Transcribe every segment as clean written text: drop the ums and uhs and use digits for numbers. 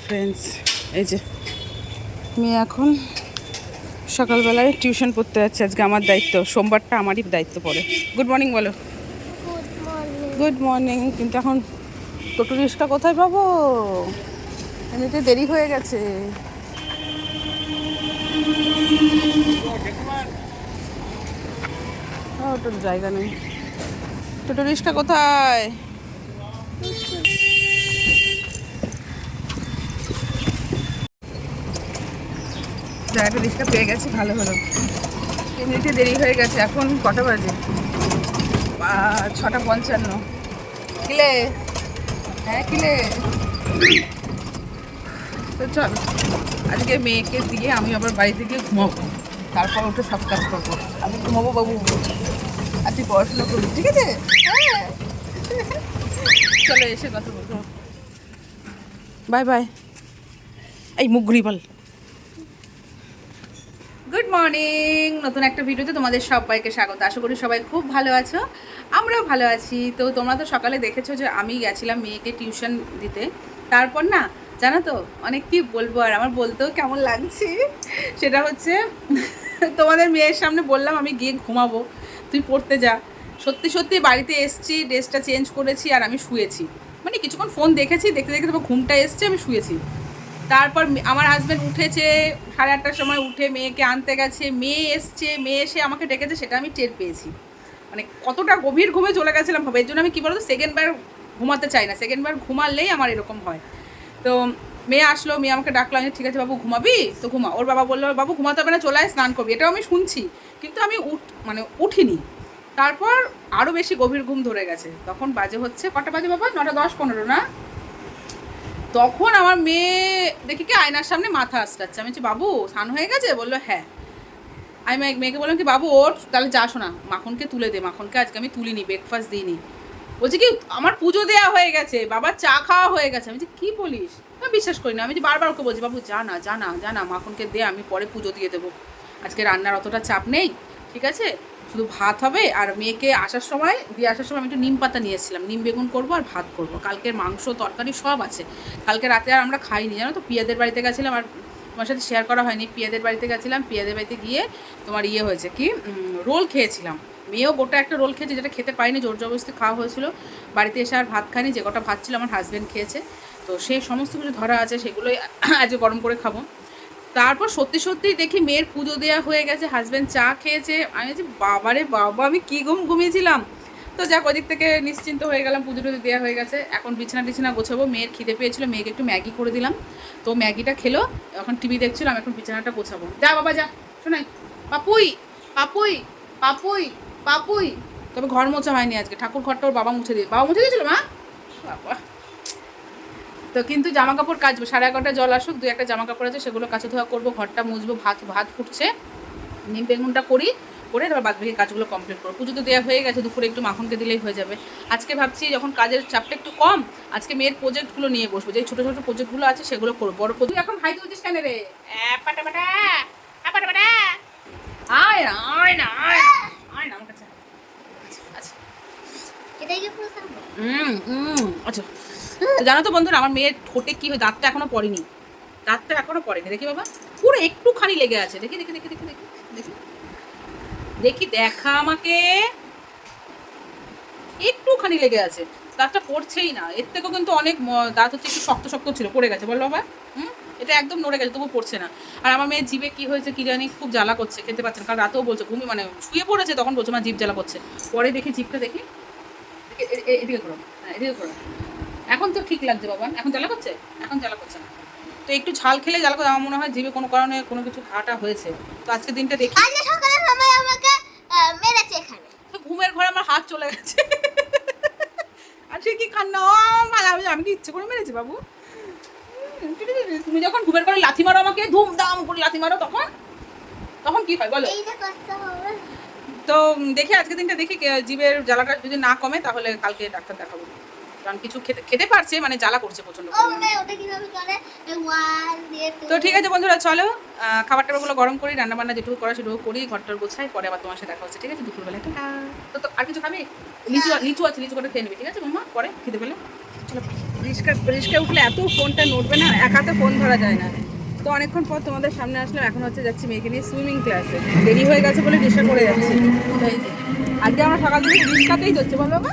Friends, এই যে মেয়ে এখন সকালবেলায় টিউশন পড়তে যাচ্ছে। আজকে আমার দায়িত্ব, সোমবারটা আমারই দায়িত্ব পড়ে। গুড মর্নিং বলো। Good morning. কিন্তু এখন টোটো রিক্সা কোথায় পাবো? এমনিতে দেরি হয়ে গেছে। টোটোর জায়গা নেই। টোটো রিক্সা কোথায়? জায়গাটা রিক্সা পেয়ে গেছি, ভালো হলো। এমনিতে দেরি হয়ে গেছে। এখন কটা বাজে? 6:55। কিলে? হ্যাঁ কিলে? তো চল, আজকে মেয়েকে দিয়ে আমি আবার বাড়িতে গিয়ে ঘুমাবো, তারপর ওটা সব কাজ করবো। আমি ঘুমাবো বাবু, আর তুই পড়াশোনা করবি, ঠিক আছে? হ্যাঁ চলো, এসে কথা বলবো। Bye bye. এই মুখ ঘুরি বল। Good morning. নতুন একটা ভিডিওতে তোমাদের সবাইকে স্বাগত। আশা করি সবাই খুব ভালো আছো, আমরাও ভালো আছি। তো তোমরা তো সকালে দেখেছো যে আমি গেছিলাম মেয়েকে টিউশন দিতে। তারপর না, জানো তো, অনেক কি বলবো, আর আমার বলতেও কেমন লাগছে। সেটা হচ্ছে তোমাদের মেয়ের সামনে বললাম আমি গিয়ে ঘুমাবো, তুই পড়তে যা। সত্যি সত্যি বাড়িতে এসছি, ড্রেসটা চেঞ্জ করেছি আর আমি শুয়েছি। মানে কিছুক্ষণ ফোন দেখেছি, দেখতে দেখতে তারপর ঘুমটা এসছে, আমি শুয়েছি। তারপর আমার হাজব্যান্ড উঠেছে 8:30টার সময়, উঠে মেয়েকে আনতে গেছে। মেয়ে এসছে, মেয়ে এসে আমাকে ডেকেছে, সেটা আমি টের পেয়েছি। মানে কতটা গভীর ঘুমে চলে গেছিলাম ভাবে। এর জন্য আমি কী বলতো, সেকেন্ডবার ঘুমাতে চাই না। সেকেন্ডবার ঘুমালেই আমার এরকম হয়। তো মেয়ে আসলো, মেয়ে আমাকে ডাকলো, আমি ঠিক আছে বাবু ঘুমাবি তো ঘুমা। ওর বাবা বললো বাবু ঘুমাতে হবে না, চলে আয় স্নান করবি। এটাও আমি শুনছি, কিন্তু আমি উঠিনি। তারপর আরও বেশি গভীর ঘুম ধরে গেছে। তখন বাজে হচ্ছে কটা বাজে বাবা? 9:10-15 না? তখন আমার মেয়ে দেখি কি আয়নার সামনে মাথা আসটাচ্ছে। আমি বলছি বাবু স্নান হয়ে গেছে? বললো হ্যাঁ। আমি মেয়েকে বললাম কি বাবু ওর তাহলে যা, শোনা মাখনকে তুলে দে। মাখনকে আজকে আমি তুলিনি, ব্রেকফাস্ট দিইনি। বলছি কি আমার পুজো দেওয়া হয়ে গেছে, বাবার চা খাওয়া হয়ে গেছে। আমি বলছি কী বলিস? আমি বিশ্বাস করি না। আমি যে বারবার ওকে বলছি বাবু জানা জানা জানা, মাখনকে দে, আমি পরে পুজো দিয়ে দেবো। আজকে রান্নার অতটা চাপ নেই, ঠিক আছে, শুধু ভাত হবে। আর মেয়েকে আসার সময় আমি একটু নিম পাতা নিয়ে এসেছিলাম, নিম বেগুন করবো আর ভাত করবো। কালকের মাংস তরকারি সব আছে। কালকে রাতে আর আমরা খাইনি, জানো তো, পিয়াদের বাড়িতে গেছিলাম। আর তোমার সাথে শেয়ার করা হয়নি, পিয়াদের বাড়িতে গেছিলাম। পিয়াদের বাড়িতে গিয়ে তোমার হয়েছে কি, রোল খেয়েছিলাম। মেয়েও গোটা একটা রোল খেয়েছে, যেটা খেতে পারিনি, জোর জবরদস্তি খাওয়া হয়েছিল। বাড়িতে এসে আর ভাত খাইনি, যে কটা ভাত ছিল আমার হাজব্যান্ড খেয়েছে। তো সেই সমস্ত কিছু ধরা আছে, সেগুলোই আজকে গরম করে খাবো। তারপর সত্যি সত্যিই দেখি মেয়ের পুজো দেওয়া হয়ে গেছে, হাজব্যান্ড চা খেয়েছে। আমি বলছি বাবারে বাবা, আমি কী ঘুমিয়েছিলাম। তো যাক, ওদিক থেকে নিশ্চিন্ত হয়ে গেলাম, পুজো টুজো দেওয়া হয়ে গেছে। এখন বিছানা গোছাবো। মেয়ের খিদে পেয়েছিলো, মেয়েকে একটু ম্যাগি করে দিলাম, তো ম্যাগিটা খেলো। এখন টিভি দেখছিলাম, এখন বিছানাটা গোছাবো। যা বাবা যা, শোনাই পাপুই পাপুই পাপুই পাপুই। তবে ঘর মোছা হয়নি আজকে, ঠাকুর ঘরটা ওর বাবা মুছে দিয়েছিল মা। বাবা, তো কিন্তু জামা কাপড় কাচবো। 11:30 জল আসুক, 2-1টা জামা কাপড় আছে, সেগুলো কাচা ধোয়া করবো। ঘরটা মুছবো, ভাত ফুটছে, নিম বেগুনটা করে তারপর বাদ বাকি কাজগুলো কমপ্লিট করবো। পুজো তো দেওয়া হয়ে গেছে, দুপুরে একটু মাখনকে দিলেই হয়ে যাবে। আজকে ভাবছি যখন কাজের চাপটা একটু কম, আজকে মেয়ের প্রজেক্টগুলো নিয়ে বসবো। যে ছোটো ছোটো প্রজেক্টগুলো আছে সেগুলো করবো। বড় প্রজেক্ট এখন হাই তুলছিস কেন রে? আয় না আয় না আয় আয় না আমার কাছে। আচ্ছা আচ্ছা। তো জানো তো বন্ধুরা, আমার মেয়ের ঠোঁটে কি হয়, দাঁতটা এখনো পড়েনি। দেখি বাবা, পুরো একটুখানি লেগে আছে। দেখি দেখি দেখি দেখি দেখি দেখি দেখি দেখা আমাকে, একটুখানি লেগে আছে। দাঁতটা পড়ছেই না। এর থেকেও কিন্তু অনেক দাঁত হচ্ছে একটু শক্ত শক্ত ছিল, পড়ে গেছে। বল বাবা, এটা একদম নড়ে গেছে, তবু পড়ছে না। আর আমার মেয়ের জিভে কি হয়েছে কি জানি, খুব জ্বালা করছে, খেতে পারছে না। কারণ রাতেও বলছে, শুয়ে পড়েছে, তখন বলছে আমার জিভ জ্বালা করছে। পরে দেখি জিভটা দেখি, এদিকে করো, হ্যাঁ এদিকে করো। এখন তো ঠিক লাগছে বাবা, এখন জ্বালা করছে? এখন জ্বালা করছে না। তো একটু ঝাল খেলে জ্বালা করে, আমার মনে হয় জিভে কোনো কারণে কোনো কিছু ঘাটা হয়েছে। তো আজকে দিনটা দেখি। সকালে মামা আমাকে মেরেছে এখানে। তো ঘুমের ঘরে আমার হাত চলে গেছে। আর সে কি কান্না, আমি কি ইচ্ছে করে মেরেছি বাবু? তুমি যখন ঘুমের ঘরে লাথি মারো আমাকে, ধুমধাম করে লাথি মারো, তখন কি হয় বলো? তো দেখি আজকে দিনটা দেখি, জিভের জ্বালাটা যদি না কমে তাহলে কালকে ডাক্তার দেখাবো। কারণ কিছু খেতে পারছে, মানে জ্বালা করছে প্রচন্ড। তো ঠিক আছে বন্ধুরা, চলো খাবার টাবারগুলো গরম করি, রান্না বান্না যেটুকু করা সেটুকু করি, ঘরটার গোছাই, পরে আবার তোমার সাথে দেখা হচ্ছে, ঠিক আছে, দুপুরবেলা। তো আর কিছু খাবি? লিচু আছে, লিচু করে খেয়ে নেবে, ঠিক আছে মাম্মা, পরে খেতে পেলে। চলো। রিস্কা উঠলে এত ফোনটা নড়বে না, এক হাতে ফোন ধরা যায় না। তো অনেকক্ষণ পর তোমাদের সামনে আসলাম। এখন হচ্ছে যাচ্ছি মেয়েকে নিয়ে সুইমিং ক্লাসে। দেরি হয়ে গেছে বলে রিস্কা করে যাচ্ছি। তো এই যে আজকে আমরা সকাল থেকে রিস্কাতেই যাচ্ছি, বলো বাবা।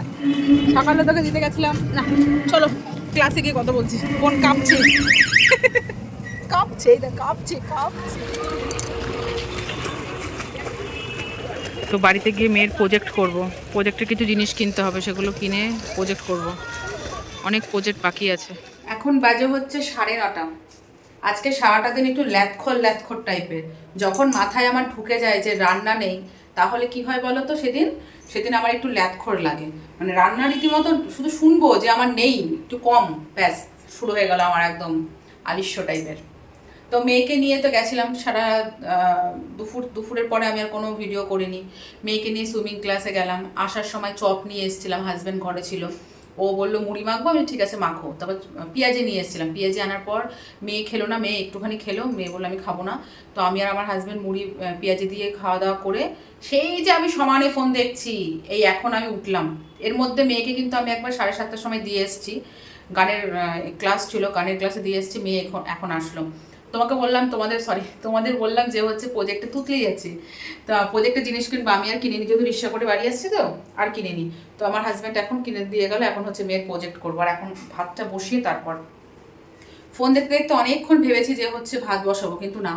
সকালে তোকে দিতে গেছিলাম না, চলো ক্লাসে গিয়ে কথা বলছি। ফোন কাঁপছে কাঁপছে, কাঁপছে কাঁপছে। তো বাড়িতে গিয়ে মেয়ের প্রজেক্ট করব। প্রজেক্টের কিছু জিনিস কিনতে হবে, সেগুলো কিনে প্রজেক্ট করব। অনেক প্রজেক্ট বাকি আছে। এখন বাজে হচ্ছে 9:30। আজকে সারাটা দিন একটু ল্যাথখোর টাইপের। যখন মাথায় আমার ঢুকে যায় যে রান্না নেই, তাহলে কি হয় বলো তো, সেদিন আমার একটু ল্যাথখোর লাগে। মানে রান্না রীতিমতো শুধু শুনবো যে আমার নেই, একটু কম, ব্যাস শুরু হয়ে গেল আমার একদম আলিস্য টাইপের। তো মেয়েকে নিয়ে তো গেছিলাম সারা দুপুরের পরে আমি আর কোনো ভিডিও করিনি। মেয়েকে নিয়ে সুইমিং ক্লাসে গেলাম। আসার সময় চপ নিয়ে এসেছিলাম, হাজব্যান্ড ঘরে ছিল। ও বললো মুড়ি মাখবো, আমি ঠিক আছে মাখো। তারপর পেঁয়াজি নিয়ে এসেছিলাম। পেঁয়াজি আনার পর মেয়ে খেলো না, মেয়ে একটুখানি খেলো, মেয়ে বললো আমি খাবো না। তো আমি আর আমার হাজব্যান্ড মুড়ি পেঁয়াজি দিয়ে খাওয়া দাওয়া করে সেই যে আমি সমানে ফোন দেখছি, এই এখন আমি উঠলাম। এর মধ্যে মেয়েকে কিন্তু আমি একবার 7:30টার সময় দিয়ে এসেছি। গানের ক্লাস ছিল, গানের ক্লাসে দিয়ে এসেছি। মেয়ে এখন আসলো। তোমাদের বললাম যে হচ্ছে প্রজেক্টে তুতলেই যাচ্ছি। তো প্রজেক্টের জিনিস কিনবো, আমি আর কিনে নি, যেহেতু রিক্সা করে বাড়ি আসছি তো আর কিনে নি। তো আমার হাজব্যান্ড এখন কিনে দিয়ে গেল। এখন হচ্ছে মেয়ের প্রজেক্ট করবো। আর এখন ভাতটা বসিয়ে তারপর ফোন দেখতে দেখতে অনেকক্ষণ ভেবেছি যে হচ্ছে ভাত বসাবো, কিন্তু না,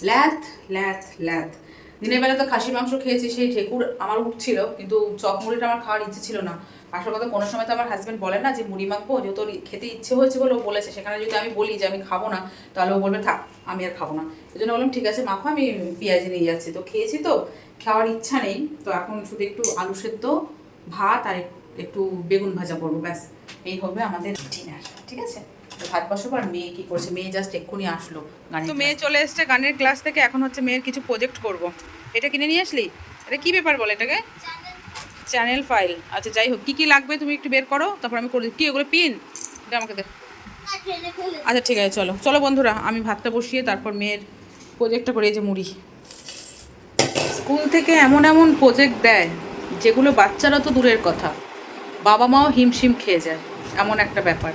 ল্যাথ। দিনের বেলা তো খাসির মাংস খেয়েছি, সেই ঠেকুর আমার উঠছিল, কিন্তু চপ মুড়িটা আমার খাওয়ার ইচ্ছে ছিল না। আসল কথা, কোনো সময় তো আমার হাজব্যান্ড বলে না যে মুড়ি মাখবো, যেহেতু ওর খেতে ইচ্ছে হয়েছে বলে ও বলেছে। সেখানে যদি আমি বলি যে আমি খাবো না, তাহলে ও বলবে থাক আমি আর খাবো না। এই জন্য বললাম ঠিক আছে মাখো, আমি পেঁয়াজি নিয়ে যাচ্ছি। তো খেয়েছি, তো খাওয়ার ইচ্ছা নেই। তো এখন শুধু একটু আলু সেদ্ধ, ভাত আর একটু বেগুন ভাজা করবো, ব্যাস এই হবে আমাদের ডিনার। ঠিক আছে, ভাত বসাবো। আর মেয়ে কি করছে, মেয়ে জাস্ট এক্ষুনি আসলো গানের। তো মেয়ে চলে এসছে গানের ক্লাস থেকে। এখন হচ্ছে মেয়ের কিছু প্রজেক্ট করব। এটা কিনে নিয়ে আসলি? এটা কি ব্যাপার বলে এটাকে? Channel file. আচ্ছা যাই হোক, কি লাগবে তুমি একটু বের করো, তারপর আমি করে দিই। কি ওগুলো পিন? এটা আমাকে দে। আচ্ছা ঠিক আছে, চলো বন্ধুরা, আমি ভাতটা বসিয়ে তারপর মেয়ের প্রজেক্টটা করে। এই যে মুড়ি, স্কুল থেকে এমন প্রজেক্ট দেয় যেগুলো বাচ্চারা তো দূরের কথা, বাবা মাও হিমশিম খেয়ে যায়, এমন একটা ব্যাপার।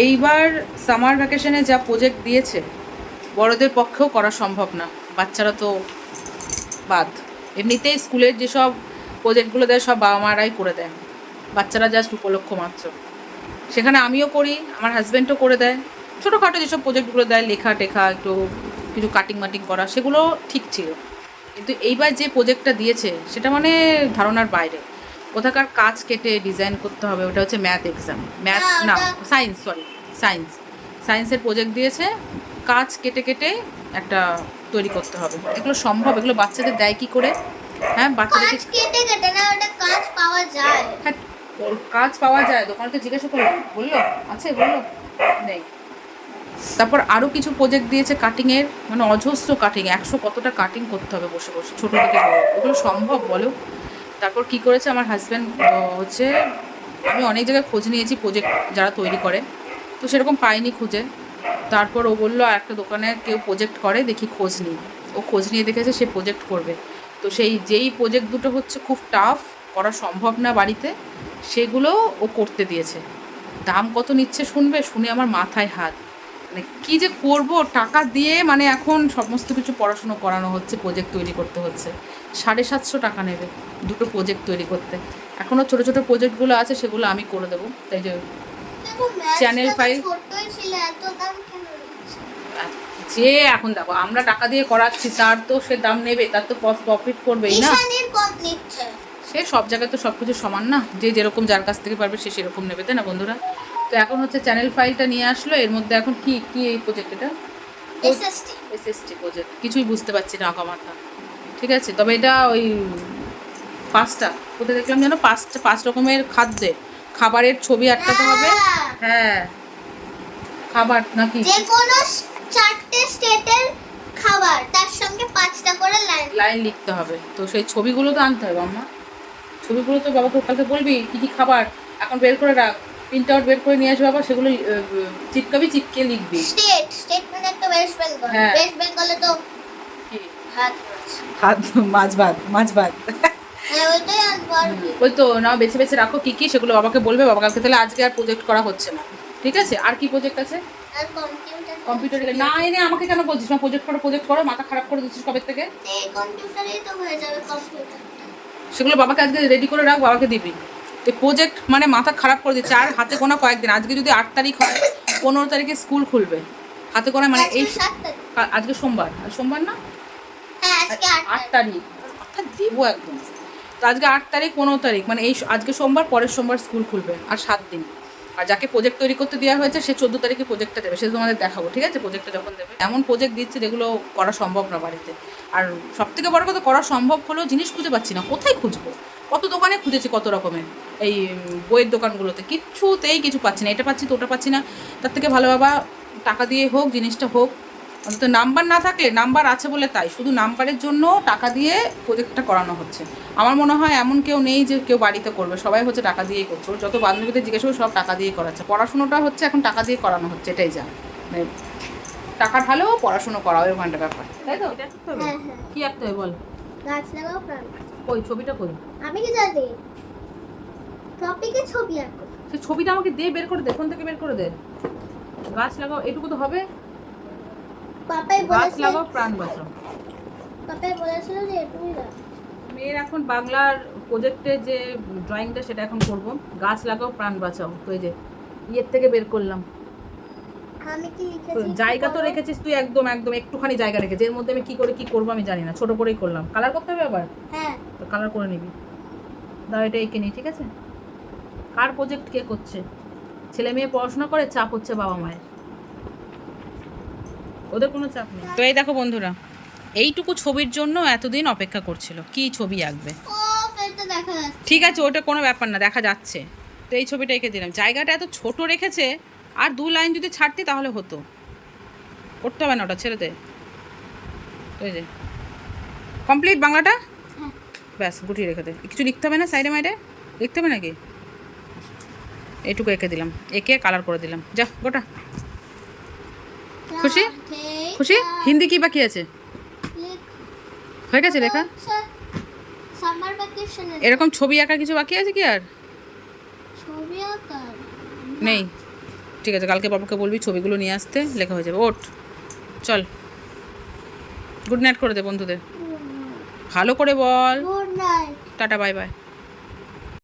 এইবার সামার ভ্যাকেশনে যা প্রজেক্ট দিয়েছে, বড়দের পক্ষেও করা সম্ভব না, বাচ্চারা তো বাদ। এমনিতেই স্কুলের যেসব প্রজেক্টগুলো দেয় সব বাবা মারাই করে দেয়, বাচ্চারা জাস্ট উপলক্ষ মাত্র। সেখানে আমিও করি, আমার হাজব্যান্ডও করে দেয়। ছোটোখাটো যেসব প্রজেক্টগুলো দেয়, লেখা টেখা, একটু কিছু কাটিং মাটিং করা, সেগুলো ঠিক ছিল। কিন্তু এইবার যে প্রজেক্টটা দিয়েছে সেটা মানে ধারণার বাইরে। কোথাকার কাজ কেটে ডিজাইন করতে হবে, ওটা হচ্ছে সায়েন্সের প্রজেক্ট দিয়েছে। কাজ কেটে একটা তৈরি করতে হবে। এগুলো সম্ভব? এগুলো বাচ্চাদের দেয় কি করে? হ্যাঁ, বাচ্চাদেরকে কাজ পাওয়া যায়। হ্যাঁ, কাজ পাওয়া যায়। দোকানে তো জিজ্ঞাসা করলো, বললো আছে, বললো নেই। তারপর আরও কিছু প্রজেক্ট দিয়েছে কাটিংয়ের, মানে অজস্র কাটিং, 100 কতটা কাটিং করতে হবে বসে বসে, ছোটো থেকে বড়। ওগুলো সম্ভব বলো? তারপর কি করেছে আমার হাজব্যান্ড হচ্ছে, আমি অনেক জায়গায় খোঁজ নিয়েছি প্রজেক্ট যারা তৈরি করে, তো সেরকম পাইনি খুঁজে। তারপর ও বললো একটা দোকানে কেউ প্রজেক্ট করে, দেখি খোঁজ নিই। ও খোঁজ নিয়ে দেখেছে সে প্রজেক্ট করবে। তো যেই প্রজেক্ট দুটো হচ্ছে খুব টাফ, করা সম্ভব না বাড়িতে, সেগুলো ও করতে দিয়েছে। দাম কত নিচ্ছে শুনে আমার মাথায় হাত। মানে কী যে করবো টাকা দিয়ে, মানে এখন সমস্ত কিছু পড়াশুনো করানো হচ্ছে, প্রজেক্ট তৈরি করতে হচ্ছে। 750 টাকা নেবে দুটো প্রজেক্ট তৈরি করতে। এখনও ছোটো ছোটো প্রজেক্টগুলো আছে, সেগুলো আমি করে দেবো। তাই যে চ্যানেল ফাইল যে এখন দেখো আমরা টাকা দিয়ে করাচ্ছি, তার তো সে দাম নেবে, তার তো প্রফিট করবেই না। সে সব জায়গায় তো সব কিছু সমান না, যে যেরকম যার কাছ থেকে পারবে সে সেরকম নেবে, তাই না বন্ধুরা? তো এখন হচ্ছে চ্যানেল ফাইলটা নিয়ে আসলো। এর মধ্যে এখন কি এই প্রজেক্ট, এটা এসএসটি প্রজেক্ট, কিছুই বুঝতে পারছি না আঁকামাথা। ঠিক আছে, তবে এটা ওই 5টা কোথায় দেখলাম যেন, 5 রকমের খাবারের ছবি আটকাতে হবে। হ্যাঁ, খাবার নাকি যে কোনো 4টে স্টেটের খাবার, তার সঙ্গে 5টা করে লাইন লিখতে হবে। তো সেই ছবিগুলো তো আনতে হবে আম্মা। ছবিগুলো তো বাবাকে কালকে বলবি কী খাবার এখন বের করে রাখ, প্রিন্ট আউট বের করে নিয়ে আসবে বাবা, সেগুলো চিপকে লিখবি। স্টেট মানে একটা ওয়েস্ট বেঙ্গল। ওয়েস্ট বেঙ্গলে তো কি ভাত মাছ ভাত হ্যাঁ, ওইটাই আনবো। ওই তো নাও বেছে বেছে রাখো কি সেগুলো বাবাকে বলবে। বাবা কালকে তাহলে আজকে আর প্রজেক্ট করা হচ্ছে না, ঠিক আছে, আর কি প্রজেক্ট আছে? আর কম্পিউটার কম্পিউটারে না এনে আমাকে কেন বলছিস না প্রজেক্ট করো, মাথা খারাপ করে দিচ্ছিস কবে থেকে? এই কম্পিউটারেই তো হয়ে যাবে কম্পিউটার। সেগুলো বাবাকে আজকে রেডি করে রাখ, বাবাকে দিবি। তো প্রজেক্ট মানে মাথা খারাপ করে দিচ্ছে। আর হাতে গোনা কয়েকদিন, আজকে যদি 8 তারিখ হয় 15 তারিখে স্কুল খুলবে। হাতে গোনা মানে এই 7 তারিখ। আজকে সোমবার, আর সোমবার না হ্যাঁ আজকে 8 তারিখ, মাথা দেবো একদম। তো আজকে 8 তারিখ 15 তারিখ মানে এই আজকে সোমবার, পরের সোমবার স্কুল খুলবে, আর 7 দিন। আর যাকে প্রজেক্ট তৈরি করতে দেওয়া হয়েছে সে 14 তারিখে প্রজেক্টটা দেবে, সে তোমাদের দেখাবো, ঠিক আছে? প্রজেক্টটা যখন দেবে, এমন প্রজেক্ট দিচ্ছে যেগুলো করা সম্ভব না বাড়িতে। আর সব থেকে বড় কথা, করা সম্ভব হলেও জিনিস খুঁজে পাচ্ছি না, কোথায় খুঁজবো? কত দোকানে খুঁজেছি, কত রকমের এই বইয়ের দোকানগুলোতে, কিচ্ছুতেই কিছু পাচ্ছি না। এটা পাচ্ছি তো ওটা পাচ্ছি না। তার থেকে ভালো বাবা টাকা দিয়ে হোক জিনিসটা হোক, অন্তত নাম্বার না থাকলে, নাম্বার আছে বলে তাই শুধু নাম্বারের জন্য টাকা দিয়ে প্রজেক্টটা করানো হচ্ছে। আমার মনে হয় এমন কেউ নেই যে কেউ বাড়িতে করবে, সবাই হচ্ছে টাকা দিয়েই করছে। ওর যত বান্ধবীদের জিজ্ঞেস করে সব টাকা দিয়ে করাচ্ছে। পড়াশুনোটা হচ্ছে এখন টাকা দিয়ে করানো হচ্ছে, এটাই যা মানে টাকা ঢালো পড়াশুনো করাও, ওখানটা ব্যাপার, তাই তো? হ্যাঁ হ্যাঁ। কি আঁকতে হবে বল? গাছ লাগাও প্রাণ। ওই ছবিটা কই? আমি কি জানি? টপিকে ছবি আঁকো। সে ছবিটা আমাকে দে, বের করে দে, ফোন থেকে বের করে দে। গাছ লাগাও, এটুকু তো হবে। পাপাই গাছ বলেছিল, লাগাও প্রাণ বাঁচাও। পাপাই বলেছিল যে এটুকুই দাও। মেয়ের এখন বাংলার প্রজেক্টের যে ড্রয়িংটা সেটা এখন করব। গাছ লাগাও প্রাণ বাঁচাও। তো এই যে ইয়ের থেকে বের করলাম। আমি কি তো লিখেছি? জায়গা তো রেখেছিস তুই, একদম একদম একটুখানি জায়গা রেখেছিস। এর মধ্যে আমি কি করে কি করবো আমি জানি না, ছোট করেই করলাম। কালার করতে হবে আবার? হ্যাঁ। তো কালার করে নিবি। দাও এটা এঁকে নি, ঠিক আছে? কার প্রজেক্ট কে করছে? ছেলে মেয়ে পড়াশোনা করে, চাপ হচ্ছে বাবা মায়ের, ওদের কোনো চাপ নেই। তো এই দেখো বন্ধুরা, এইটুকু ছবির জন্য এতদিন অপেক্ষা করছিল, কি ছবি আঁকবে। ও এটা দেখা যাচ্ছে। ঠিক আছে, ওটা কোনো ব্যাপার না, দেখা যাচ্ছে। তো এই ছবিটা এঁকে দিলাম। জায়গাটা এত ছোট রেখেছে, আর 2 লাইন যদি ছাড়তি তাহলে হতো। করতে হবে না, ওটা ছেড়ে দে। ওই যে কমপ্লিট বাংলাটা, হ্যাঁ। ব্যাস গুটিয়ে রেখে দে। কিছু লিখতে হবে না সাইডে মাইডে? লিখতে হবে নাকি? এইটুকু এঁকে দিলাম, এঁকে কালার করে দিলাম। যা গোটা। খুশি? খুশি? হিন্দি কি বাকি আছে? হয়ে গেছে লেখা? সামার ভ্যাকেশনে এরকম ছবি আঁকা কিছু বাকি আছে কি আর? ছবি আঁকা নেই? ঠিক আছে, কালকে বাবাকে বলবি ছবিগুলো নিয়ে আসতে, লেখা হয়ে যাবে। ওঠ, চল। গুড নাইট করে দে বন্ধুদের, ভালো করে বল। Good night. Tata, bye by.